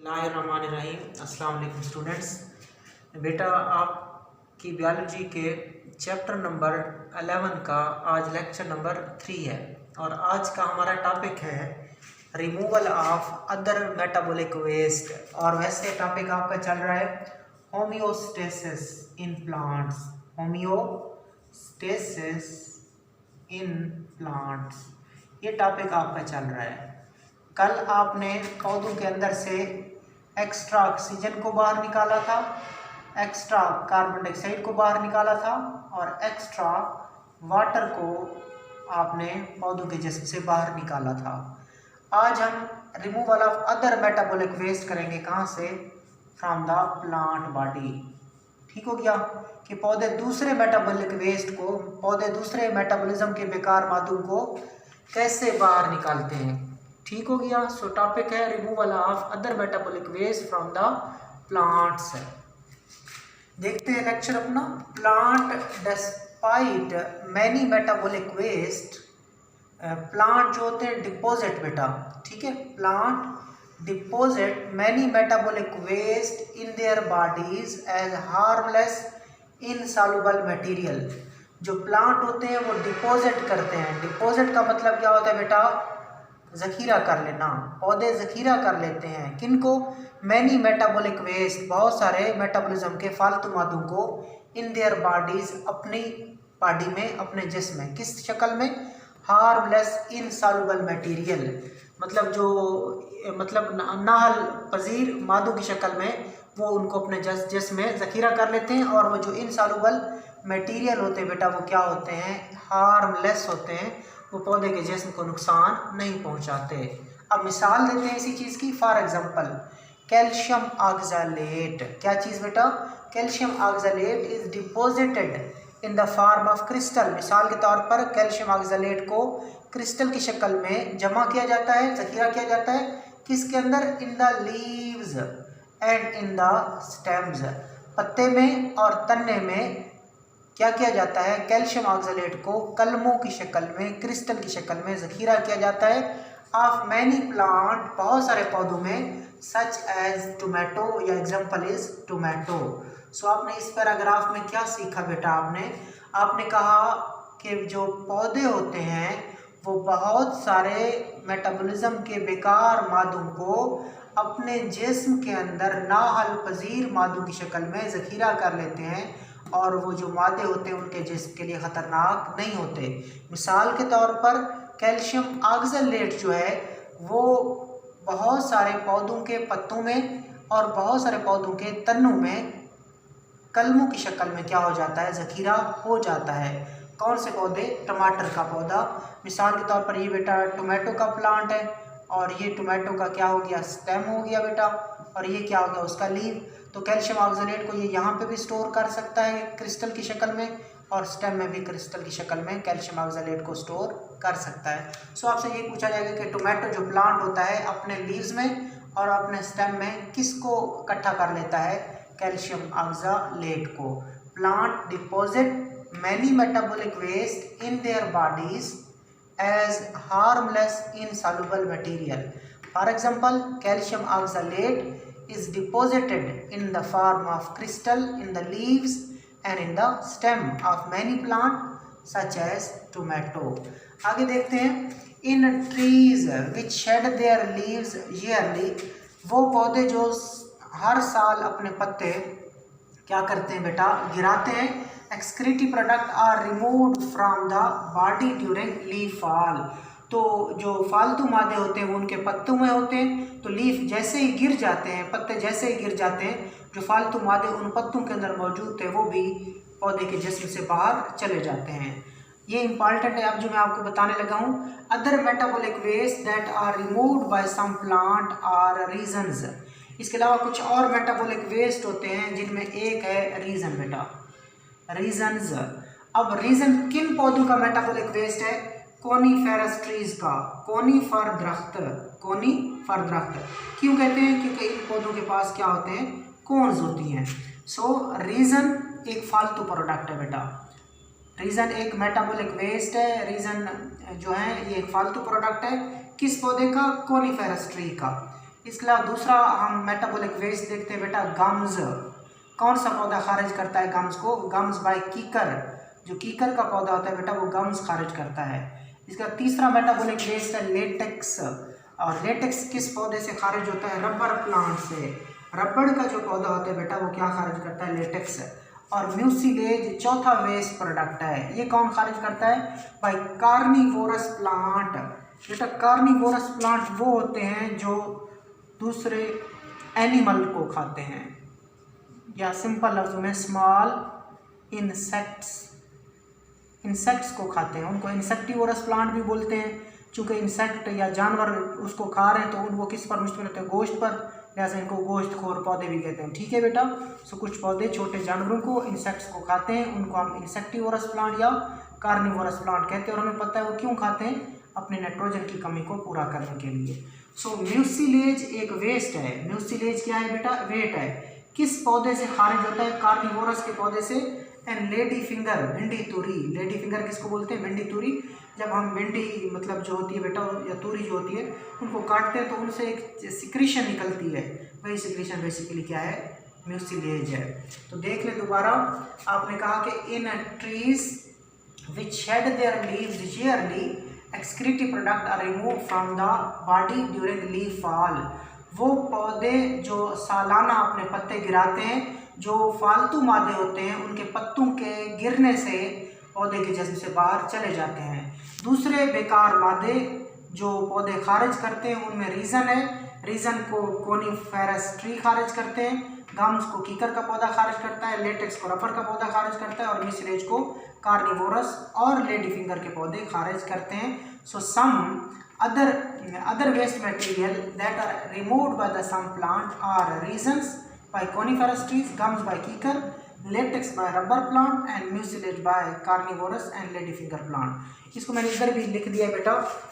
बिस्मिल्लाहिर्रहमानिर्रहीम। अस्सलाम वालेकुम स्टूडेंट्स। बेटा आपकी बायोलॉजी के चैप्टर नंबर 11 का आज लेक्चर नंबर 3 है और आज का हमारा टॉपिक है removal of other metabolic waste. और वैसे टॉपिक आपका चल रहा है homeostasis in plants. Homeostasis in plants, ये टॉपिक आपका चल रहा है। कल आपने पौधों के अंदर से एक्स्ट्रा ऑक्सीजन को बाहर निकाला था, एक्स्ट्रा कार्बन डाइऑक्साइड को बाहर निकाला था और एक्स्ट्रा वाटर को आपने पौधों के जिस्म से बाहर निकाला था। आज हम removal of other metabolic waste करेंगे। कहाँ से? From the plant body. ठीक हो गया कि पौधे दूसरे मेटाबॉलिक वेस्ट को, पौधे दूसरे मेटाबॉलिज्म के बेकार मादों को कैसे बाहर निकालते हैं। ठीक हो गया। सो टॉपिक है removal of other metabolic waste from the plants. देखते हैं लेक्चर अपना। Plant despite many metabolic waste, plant जो होते हैं डिपोजिट बेटा, ठीक है, plant deposit many metabolic waste in their bodies as harmless insoluble material. जो प्लांट होते हैं वो डिपोजिट करते हैं। डिपोजिट का मतलब क्या होता है बेटा? ज़ख़ीरा कर लेना। पौधे ज़ख़ीरा कर लेते हैं किनको? मैनी मेटाबॉलिक वेस्ट, बहुत सारे मेटाबॉलिज्म के फालतू मादों को इन देयर बॉडीज, अपनी बॉडी में, अपने जिस्म में। किस शक्ल में? हार्मलेस इनसॉल्युबल मटेरियल, मतलब जो नाहल पजीर मादों की शक्ल में वो उनको अपने जिस्म में ज़ख़ीरा कर लेते हैं। और वो जो इनसॉल्युबल मटेरियल होते हैं बेटा वो क्या होते हैं? हार्मलेस होते हैं। वो पौधे के जिस्म को नुकसान नहीं पहुंचाते। अब मिसाल देते हैं इसी चीज़ की। For example calcium oxalate. क्या चीज़ बेटा? Calcium oxalate is deposited in the form of crystal. मिसाल के तौर पर कैल्शियम ऑक्सलेट को क्रिस्टल की शक्ल में जमा किया जाता है, ज़ख़ीरा किया जाता है। किसके अंदर? In the leaves and in the stems. पत्ते में और तन्ने में क्या किया जाता है? कैल्शियम ऑक्सलेट को कलमों की शक्ल में, क्रिस्टल की शक्ल में ज़ख़ीरा किया जाता है। ऑफ मैनी प्लांट, बहुत सारे पौधों में, सच एज टोमेटो, या एग्जाम्पल इज टोमेटो। सो आपने इस पैराग्राफ में क्या सीखा बेटा? आपने कहा कि जो पौधे होते हैं वो बहुत सारे मेटाबॉलिज्म के बेकार मादों को अपने जिस्म के अंदर नाहल पजीर मादों की शक्ल में ज़ख़ीरा कर लेते हैं और वो जो मादे होते हैं उनके जिस्म के लिए ख़तरनाक नहीं होते। मिसाल के तौर पर कैल्शियम ऑक्सलेट जो है वो बहुत सारे पौधों के पत्तों में और बहुत सारे पौधों के तन्नों में कलमों की शक्ल में क्या हो जाता है? ज़ख़ीरा हो जाता है। कौन से पौधे? टमाटर का पौधा। मिसाल के तौर पर ये बेटा टोमेटो का प्लांट है और ये टोमेटो का क्या हो गया? स्टेम हो गया बेटा, और ये क्या हो गया? उसका लीव। तो कैल्शियम ऑक्सलेट को ये यहाँ पे भी स्टोर कर सकता है क्रिस्टल की शक्ल में, और स्टेम में भी क्रिस्टल की शक्ल में कैल्शियम ऑक्सलेट को स्टोर कर सकता है। सो आपसे ये पूछा जाएगा कि टोमेटो जो प्लांट होता है अपने लीव्स में और अपने स्टेम में किसको इकट्ठा कर लेता है? कैल्शियम ऑक्सलेट को। Plant deposit many metabolic waste in their bodies as harmless insoluble material. For example, calcium oxalate is deposited in the form of crystal in the leaves and in the stem of many plants such as tomato. आगे देखते हैं। In trees which shed their leaves yearly, वो पौधे जो हर साल अपने पत्ते क्या करते हैं बेटा? गिराते हैं। Excretive product are removed from the body during leaf fall. तो जो फालतू मादे होते हैं वो उनके पत्तों में होते हैं। तो लीफ जैसे ही गिर जाते हैं, पत्ते जैसे ही गिर जाते हैं, जो फालतू मादे उन पत्तों के अंदर मौजूद थे वो भी पौधे के जिस्म से बाहर चले जाते हैं। ये इंपॉर्टेंट है। अब जो मैं आपको बताने लगा हूँ, other metabolic waste that are removed by some plant are reasons. इसके अलावा कुछ और मेटाबॉलिक वेस्ट होते हैं जिनमें एक है रीजन बेटा, रीजन्स। अब रीजन किन पौधों का मेटाबॉलिक वेस्ट है? कोनीफेरस ट्रीज का, कोनीफर दरख्त, कोनीफर दरख्त। क्यों कहते हैं? क्योंकि इन पौधों के पास क्या होते हैं? कोन्स होती हैं। सो रीजन एक फालतू प्रोडक्ट है बेटा। रीजन एक मेटाबॉलिक वेस्ट है। रीजन जो है ये एक फालतू प्रोडक्ट है। किस पौधे का? कोनीफेरस ट्री का। इसके अलावा दूसरा हम मेटाबॉलिक वेस्ट देखते हैं बेटा, गम्स। कौन सा पौधा खारिज करता है गम्स को? गम्स बाय कीकर। जो कीकर का पौधा होता है बेटा वो गम्स खारिज करता है। इसका तीसरा मेटाबॉलिक वेस्ट है लेटेक्स। और लेटेक्स किस पौधे से खारिज होता है? रबर प्लांट से। रबड़ का जो पौधा होता है बेटा वो क्या खारिज करता है? लेटेक्स। और म्यूसिलेज चौथा वेस्ट प्रोडक्ट है, ये कौन खारिज करता है? By carnivorous plant. बेटा कार्निवोरस प्लांट वो होते हैं जो दूसरे एनिमल को खाते हैं, या सिंपल लफ्ज़ों में स्मॉल इंसेक्ट्स को खाते हैं। उनको इंसेक्टिवोरस प्लांट भी बोलते हैं, चूँकि इंसेक्ट या जानवर उसको खा रहे हैं तो उनको किस पर मुश्तमिल होते हैं? गोश्त पर, लिहाजा इनको गोश्तखोर पौधे भी कहते हैं। ठीक है बेटा। सो कुछ पौधे छोटे जानवरों को, इंसेक्ट्स को खाते हैं, उनको हम इंसेक्टिवोरस प्लांट या कार्निवोरस प्लांट कहते हैं। और हमें पता है वो क्यों खाते हैं? अपने नाइट्रोजन की कमी को पूरा करने के लिए। सो म्यूसिलेज एक वेस्ट है। म्यूसिलेज क्या है बेटा? वेट है। किस पौधे से खारिज होता है? कार्निवोरस के पौधे से। एंड लेडी फिंगर, भिंडी तूरी। लेडी फिंगर किसको बोलते हैं? भिंडी तूरी। जब हम भिंडी मतलब जो होती है बेटा या तूरी जो होती है उनको काटते हैं तो उनसे एक सिक्रीशन निकलती है, वही सिक्रीशन बेसिकली क्या है? म्यूसिलेज है। तो देख ले दोबारा, आपने कहा कि in trees which shed their leaves early excretive product are removed from the body during leaf fall. वो पौधे जो सालाना अपने पत्ते गिराते हैं, जो फालतू मादे होते हैं उनके पत्तों के गिरने से पौधे के जिस्म से बाहर चले जाते हैं। दूसरे बेकार मादे जो पौधे खारिज करते हैं उनमें रीज़न है। रीज़न को कोनिफेरस ट्री खारिज करते हैं, गम्स को कीकर का पौधा खारिज करता है, लेटेक्स को रबर का पौधा खारिज करता है, और म्यूसिलेज को कार्निवोरस और लेडी फिंगर के पौधे खारिज करते हैं। सो सम other waste material that are removed by the some plant are reasons by coniferous trees, gums by kikar, latex by rubber plant and mucilage by carnivorous and ladyfinger plant। इसको मैंने इधर भी लिख दिया बेटा।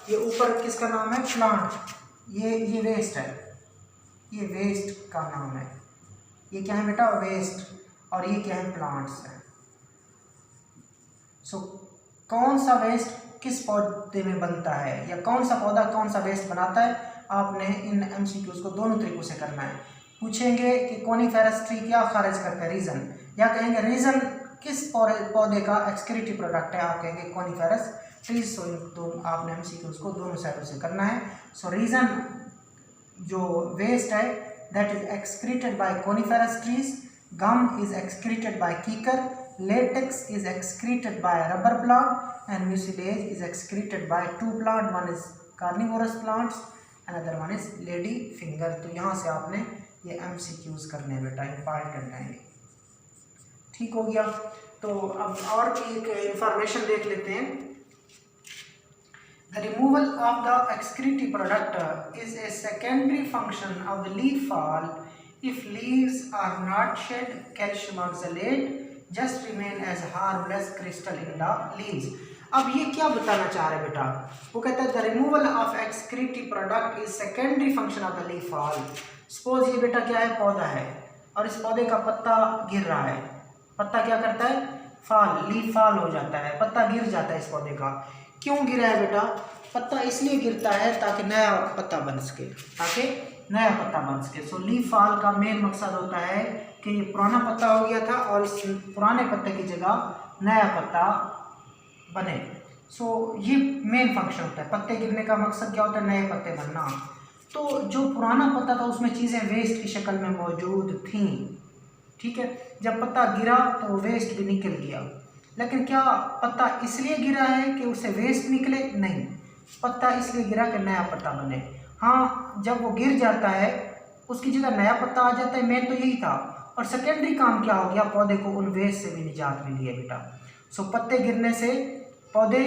ये ऊपर किसका नाम है? प्लांट। ये वेस्ट है, ये वेस्ट का नाम है। ये क्या है बेटा? वेस्ट। और ये क्या है? प्लांट्स है। सो कौन सा वेस्ट किस पौधे में बनता है, या कौन सा पौधा कौन सा वेस्ट बनाता है? आपने इन एमसीक्यूज को दोनों तरीकों से करना है। पूछेंगे कि कोनिफेरस ट्री क्या खारिज करता है? रीज़न। या कहेंगे रीज़न किस पौधे का एक्सक्रीटिव प्रोडक्ट है? आप कहेंगे कोनिफेरस ट्रीज। सो तो आपने एमसीक्यूज को दोनों साइडों से करना है। सो रीज़न जो वेस्ट है that is excreted by coniferous trees, gum is excreted by कीकर, latex is excreted by rubber plant and mucilage is excreted by two plant, one is carnivorous plants another one is lady finger। तो यहाँ से आपने ये MCQs करने बेटा, important है ये। ठीक हो गया। तो अब और भी एक इंफॉर्मेशन देख लेते हैं। The removal of the excretive product is a secondary function of the leaf fall. If leaves are not shed, calcium oxalate just remain as harmless crystal in the leaves। अब ये क्या बताना चाह रहे बेटा? वो कहता है the removal of excretive product is secondary function of the leaf fall। Suppose ये बेटा क्या है? पौधा है और इस पौधे का पत्ता गिर रहा है। पत्ता क्या करता है? फॉल, लीफ फॉल हो जाता है, पत्ता गिर जाता है इस पौधे का। क्यों गिरा है बेटा? पत्ता इसलिए गिरता है ताकि नया पत्ता बन सके, सो लीफ फॉल का मेन मकसद होता है कि ये पुराना पत्ता हो गया था और इस पुराने पत्ते की जगह नया पत्ता बने। सो ये मेन फंक्शन होता है। पत्ते गिरने का मकसद क्या होता है? नए पत्ते बनना। तो जो पुराना पत्ता था उसमें चीज़ें वेस्ट की शक्ल में मौजूद थीं। ठीक है, जब पत्ता गिरा तो वेस्ट भी निकल गया। लेकिन क्या पत्ता इसलिए गिरा है कि उससे वेस्ट निकले? नहीं, पत्ता इसलिए गिरा कि नया पत्ता बने। हाँ, जब वो गिर जाता है उसकी जगह नया पत्ता आ जाता है, मेन तो यही था। और सेकेंडरी काम क्या हो गया? पौधे को उन वेस्ट से भी निजात मिली है बेटा। सो पत्ते गिरने से पौधे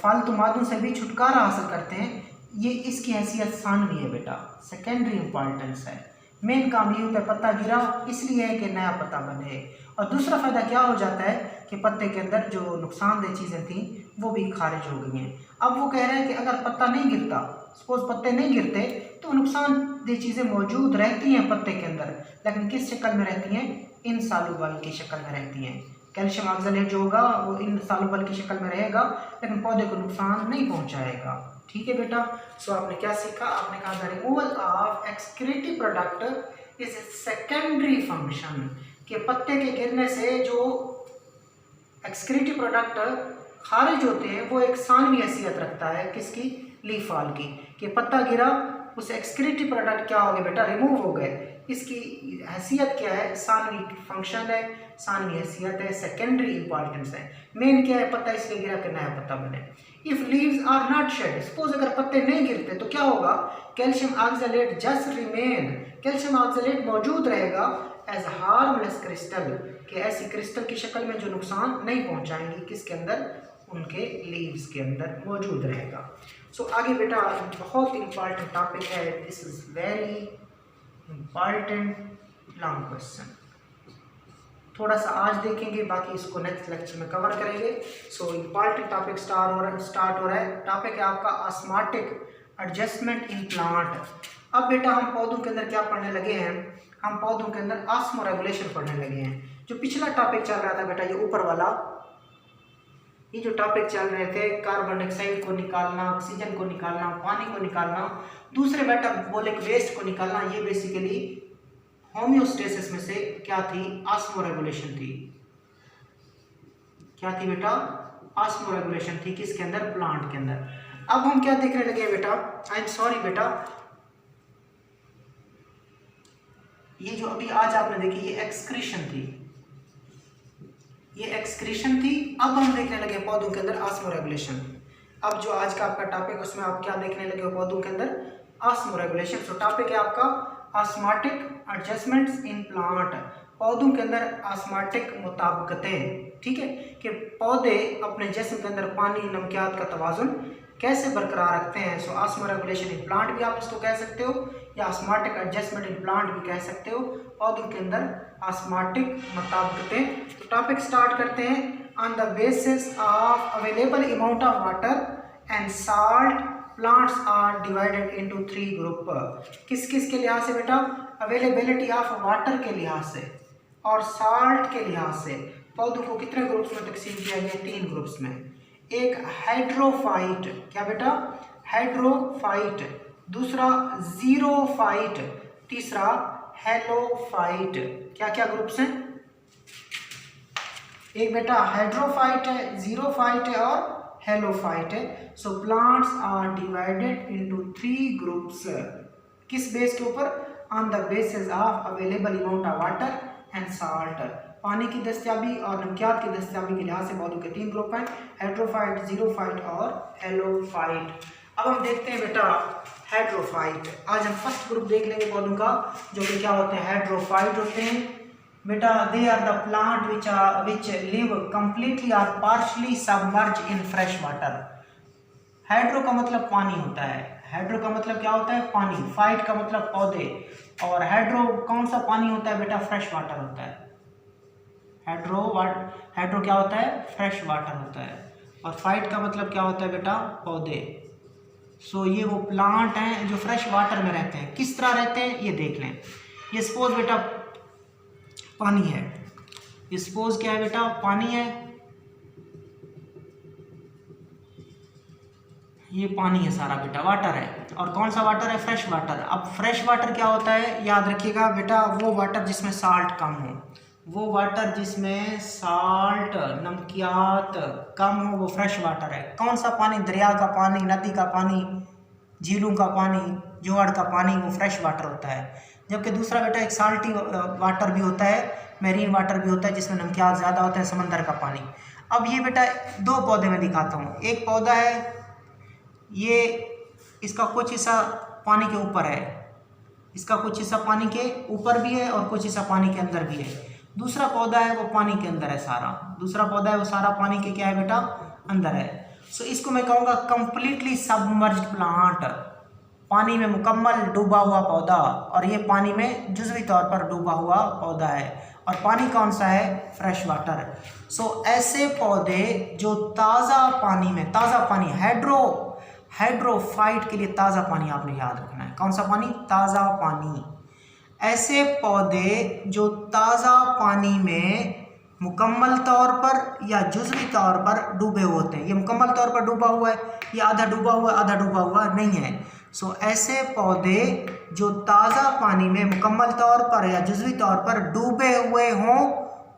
फालतू मादों से भी छुटकारा हासिल करते हैं। ये इसकी हैसियत सानवी है बेटा, सेकेंडरी इंपॉर्टेंस है। मेन काम ये होता है पत्ता गिरा इसलिए है कि नया पत्ता बने। और दूसरा फ़ायदा क्या हो जाता है कि पत्ते के अंदर जो नुकसानदेह चीज़ें थीं वो भी खारिज हो गई हैं। अब वो कह रहे हैं कि अगर पत्ता नहीं गिरता, सपोज पत्ते नहीं गिरते, तो नुकसानदेह चीज़ें मौजूद रहती हैं पत्ते के अंदर, लेकिन किस शक्ल में रहती हैं? इनसॉल्युबल की शक्ल में रहती हैं। कैल्शियम ऑक्सलेट जो होगा वो इनसॉल्युबल की शक्ल में रहेगा, लेकिन पौधे को नुकसान नहीं पहुँचाएगा। ठीक है बेटा। सो आपने क्या सीखा, आपने कहा the removal of excretive product is a secondary function, कि पत्ते के गिरने से जो एक्सक्रीटिव प्रोडक्ट खारिज होते हैं वो एक सानवी हैसियत रखता है, किसकी, लीफ फॉल की, कि पत्ता गिरा उस एक्सक्रीटिव प्रोडक्ट क्या हो गए बेटा, रिमूव हो गए। इसकी हैसियत क्या है, सानवी फंक्शन है, सानवी हैसियत है, सेकेंडरी इंपॉर्टेंस है। मेन क्या है, पत्ता इसलिए गिरा कि नया पत्ता बने। If leaves are not shed, suppose अगर पत्ते नहीं गिरते तो क्या होगा, calcium oxalate just remain, calcium oxalate मौजूद रहेगा एज हार्मलेस क्रिस्टल, कि ऐसी क्रिस्टल की शक्ल में जो नुकसान नहीं पहुंचाएंगी, किसके अंदर, उनके लीव्स के अंदर मौजूद रहेगा। सो आगे बेटा बहुत इंपॉर्टेंट टॉपिक है, this is very important long question, थोड़ा सा आज देखेंगे, बाकी इसको नेक्स्ट लेक्चर में कवर करेंगे। सो इंपॉर्टेंट टॉपिक स्टार्ट हो रहा है। टॉपिक है आपका ऑस्मोटिक एडजस्टमेंट इन प्लांट। अब बेटा हम पौधों के अंदर क्या पढ़ने लगे हैं, हम पौधों के अंदर ऑस्मो रेगुलेशन पढ़ने लगे हैं। जो पिछला टॉपिक चल रहा था बेटा, ये ऊपर वाला, ये जो टॉपिक चल रहे थे, कार्बन डाइऑक्साइड को निकालना, ऑक्सीजन को निकालना, पानी को निकालना, दूसरे मेटाबॉलिक वेस्ट को निकालना, ये बेसिकली होम्योस्टेसिस में से क्या थी, ऑस्मो रेगुलेशन थी। क्या थी बेटा, ऑस्मो रेगुलेशन थी, किसके अंदर, प्लांट के अंदर। अब हम क्या देखने लगे बेटा, आई एम सॉरी बेटा, ये जो अभी आज आपने देखी ये एक्सक्रीशन थी, ये एक्सक्रीशन थी। अब हम देखने लगे पौधों के अंदर ऑस्मो रेगुलेशन। अब जो आज का आपका टॉपिक, उसमें आप क्या देखने लगे हो, पौधों के अंदर ऑस्मो रेगुलेशन। सो टॉपिक है आपका ऑस्मोटिक एडजस्टमेंट्स इन प्लांट, पौधों के अंदर ऑस्मोटिक मुताबिकतें, ठीक है, कि पौधे अपने जिस्म के अंदर पानी नमकियात का तवाज़ुन कैसे बरकरार रखते हैं। सो ऑस्मो रेगुलेशन इन प्लांट भी आप इसको कह सकते हो, या ऑस्मोटिक एडजस्टमेंट इन प्लांट भी कह सकते हो, पौधों के अंदर ऑस्मोटिक मुताबिकतें। तो टॉपिक स्टार्ट करते हैं। On the basis of available amount of water and salt plants are divided into 3 group. किस किस के लिहाज से बेटा, अवेलेबिलिटी ऑफ वाटर के लिहाज से और साल्ट के लिहाज से पौधों को कितने ग्रुप्स में तकसीम किया गया, 3 ग्रुप्स में। एक हाइड्रोफाइट, क्या बेटा, हाइड्रोफाइट, दूसरा जीरोफाइट, तीसरा हेलोफाइट। क्या क्या ग्रुप्स हैं, एक बेटा हाइड्रोफाइट है, जीरोफाइट है और हेलोफाइट है। So plants are divided into 3 groups, किस बेस के ऊपर, on the basis of available amount of water and salt, पानी की दस्तियाबी और नमकियात की दस्तियाबी के लिहाज से पौधों के 3 ग्रुप हैं, हाइड्रोफाइट, जीरोफाइट और हेलोफाइट। अब हम देखते हैं बेटा हाइड्रोफाइट। आज हम फर्स्ट ग्रुप देख लेंगे पौधों का, जो कि क्या होते हैं, हाइड्रोफाइट होते हैं बेटा। They are the plant which live completely और partially submerge in fresh water. Hydro का मतलब पानी होता है, हाइड्रो का मतलब क्या होता है, पानी, फाइट का मतलब पौधे, और हाइड्रो कौन सा पानी होता है बेटा, फ्रेश वाटर होता है। हाइड्रो क्या होता है, फ्रेश वाटर होता है, और फाइट का मतलब क्या होता है बेटा, पौधे। सो ये वो प्लांट हैं जो फ्रेश वाटर में रहते हैं। किस तरह रहते हैं ये देख लें। ये सपोज बेटा पानी है, ये सपोज क्या है बेटा, पानी है, ये पानी है सारा बेटा, वाटर है, और कौन सा वाटर है, फ्रेश वाटर। अब फ्रेश वाटर क्या होता है, याद रखिएगा बेटा, वो वाटर जिसमें साल्ट कम हो, वो वाटर जिसमें साल्ट नमकियात कम हो, वो फ्रेश वाटर है। कौन सा पानी, दरिया का पानी, नदी का पानी, झीलों का पानी, जोहड़ का पानी, वो फ्रेश वाटर होता है। जबकि दूसरा बेटा एक साल्टी वाटर भी होता है, मेरीन वाटर भी होता है, जिसमें नमकियात ज़्यादा होता है, समंदर का पानी। अब ये बेटा 2 पौधे में दिखाता हूँ। एक पौधा है, ये इसका कुछ हिस्सा पानी के ऊपर है, इसका कुछ हिस्सा पानी के ऊपर भी है और कुछ हिस्सा पानी के अंदर भी है। दूसरा पौधा है वो पानी के अंदर है सारा, दूसरा पौधा है वो सारा पानी के क्या है बेटा, अंदर है। सो इसको मैं कहूँगा कंप्लीटली सबमर्ज्ड प्लांट, पानी में मुकम्मल डूबा हुआ पौधा, और ये पानी में जुज़वी तौर पर डूबा हुआ पौधा है। और पानी कौन सा है, फ्रेश वाटर। सो ऐसे पौधे जो ताज़ा पानी में, ताज़ा पानी, हाइड्रोफाइट के लिए ताज़ा पानी आपने याद रखना है। कौन सा पानी, ताज़ा पानी। ऐसे पौधे जो ताज़ा पानी में मुकम्मल तौर पर या जुज़वी तौर पर डूबे होते हैं। ये मुकम्मल तौर पर डूबा हुआ है, ये आधा डूबा हुआ आधा डूबा हुआ नहीं है। सो ऐसे पौधे जो ताज़ा पानी में मुकम्मल तौर पर या जुज़वी तौर पर डूबे हुए हों,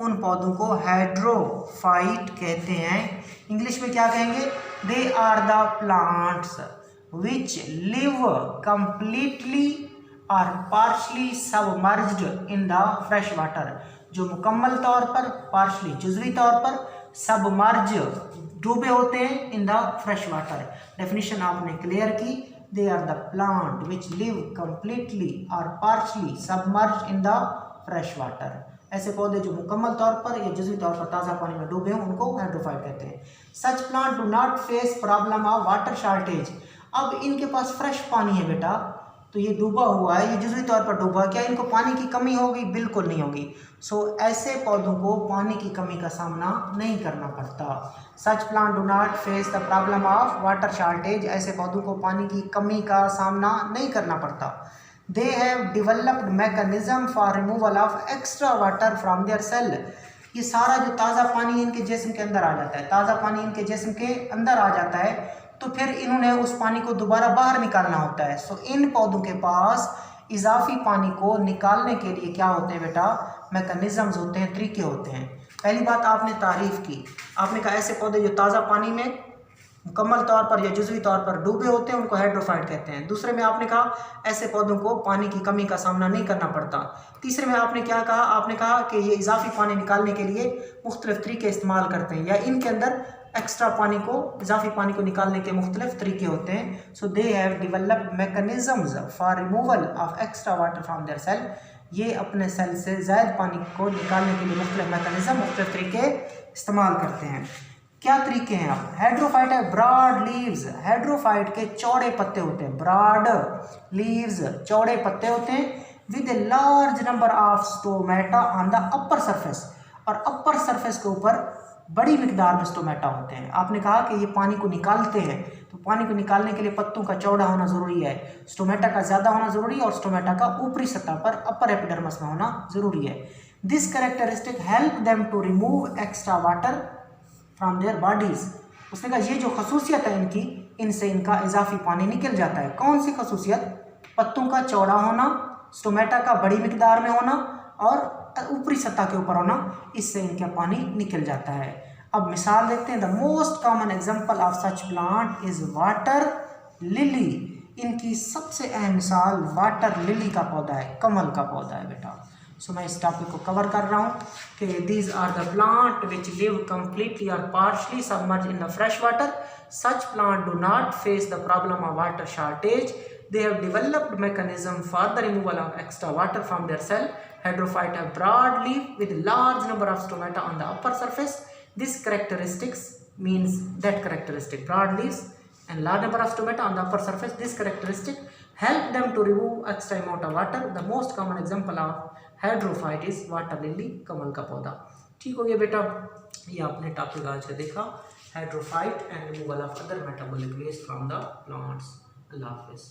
उन पौधों को हाइड्रोफाइट कहते हैं। इंग्लिश में क्या कहेंगे? They are the plants which live completely और partially submerged in the fresh water. जो मुकम्मल तौर पर, पार्शली जुज़वी तौर पर, सबमर्ज डूबे होते हैं in the fresh water. Definition आपने क्लियर की। They are the plant which live completely और partially submerge in the fresh water. ऐसे पौधे जो मुकम्मल तौर पर या जुज़वी तौर पर ताज़ा पानी में डूबे हों, उनको हाइड्रोफाइट कहते हैं। Such plant do not face problem of water shortage. अब इनके पास फ्रेश पानी है बेटा, तो ये डूबा हुआ है, ये जुज़वी तौर पर डूबा, क्या इनको पानी की कमी होगी? बिल्कुल नहीं होगी। सो ऐसे पौधों को पानी की कमी का सामना नहीं करना पड़ता। Such plant do not face the problem of water shortage. ऐसे पौधों को पानी की कमी का सामना नहीं करना पड़ता। They have developed mechanism for removal of extra water from their cell. ये सारा जो ताज़ा पानी इनके जिस्म के अंदर आ जाता है, ताज़ा पानी इनके जिस्म के अंदर आ जाता है, तो फिर इन्होंने उस पानी को दोबारा बाहर निकालना होता है। सो इन पौधों के पास इजाफी पानी को निकालने के लिए क्या होते हैं बेटा? मैकेनिज्म्स होते हैं, तरीके होते हैं। पहली बात आपने तारीफ की, आपने कहा ऐसे पौधे जो ताज़ा पानी में मुकम्मल तौर पर या जुज़वी तौर पर डूबे होते हैं, उनको हाइड्रोफाइट कहते हैं। दूसरे में आपने कहा ऐसे पौधों को पानी की कमी का सामना नहीं करना पड़ता। तीसरे में आपने क्या कहा? आपने कहा कि ये इजाफी पानी निकालने के लिए मुख्तलिफ तरीके इस्तेमाल करते हैं, या इनके अंदर एक्स्ट्रा पानी को, इजाफी पानी को निकालने के मुख्तलिफ तरीके होते हैं। So they have developed mechanisms for removal of extra water from their cell. ये अपने सेल से ज़ायद पानी को निकालने के लिए मुख्तलिफ मैकेनिज्म, मुख्तलिफ तरीके इस्तेमाल करते हैं। क्या तरीके हैं? आप हाइड्रोफाइट है ब्रॉड लीव्स। हाइड्रोफाइट के चौड़े पत्ते होते हैं, ब्रॉड लीव्स, चौड़े पत्ते होते हैं, with a large number of stomata on the upper surface. और अपर सरफेस के ऊपर बड़ी मिकदार में स्टोमेटा होते हैं। आपने कहा कि ये पानी को निकालते हैं, तो पानी को निकालने के लिए पत्तों का चौड़ा होना ज़रूरी है, स्टोमेटा का ज़्यादा होना ज़रूरी है, और स्टोमेटा का ऊपरी सतह पर अपर एपिडर्मिस में होना ज़रूरी है। This characteristic help them to remove extra water from their bodies. उसने कहा ये जो खसूसियत है इनकी, इनसे इनका इजाफी पानी निकल जाता है। कौन सी खसूसियत? पत्तों का चौड़ा होना, स्टोमेटा का बड़ी मिकदार में होना, और ऊपरी सतह के ऊपर होना, इससे इनका पानी निकल जाता है। अब मिसाल देखते हैं। The most common example of such plant is water lily. इनकी सबसे अहम मिसाल वाटर लिली का पौधा है, कमल का पौधा है बेटा। सो मैं इस टॉपिक को कवर कर रहा हूँ कि these are the plant which live completely और partially submerge in the fresh water. Such plant do not face the problem of water shortage. They have developed mechanism for the removal of extra water from their cell. Hydrophyte have broad leaf with large number of stomata on the upper surface. This characteristics means that characteristic, broad leaves and large number of stomata on the upper surface. This characteristic help them to remove extra amount of water. The most common example of hydrophyte is water lily, कमल का पौधा। ठीक हो गया बेटा, ये आपने topic आज का देखा, hydrophyte and removal of other metabolic waste from the plants। अल्लाह हाफिज़।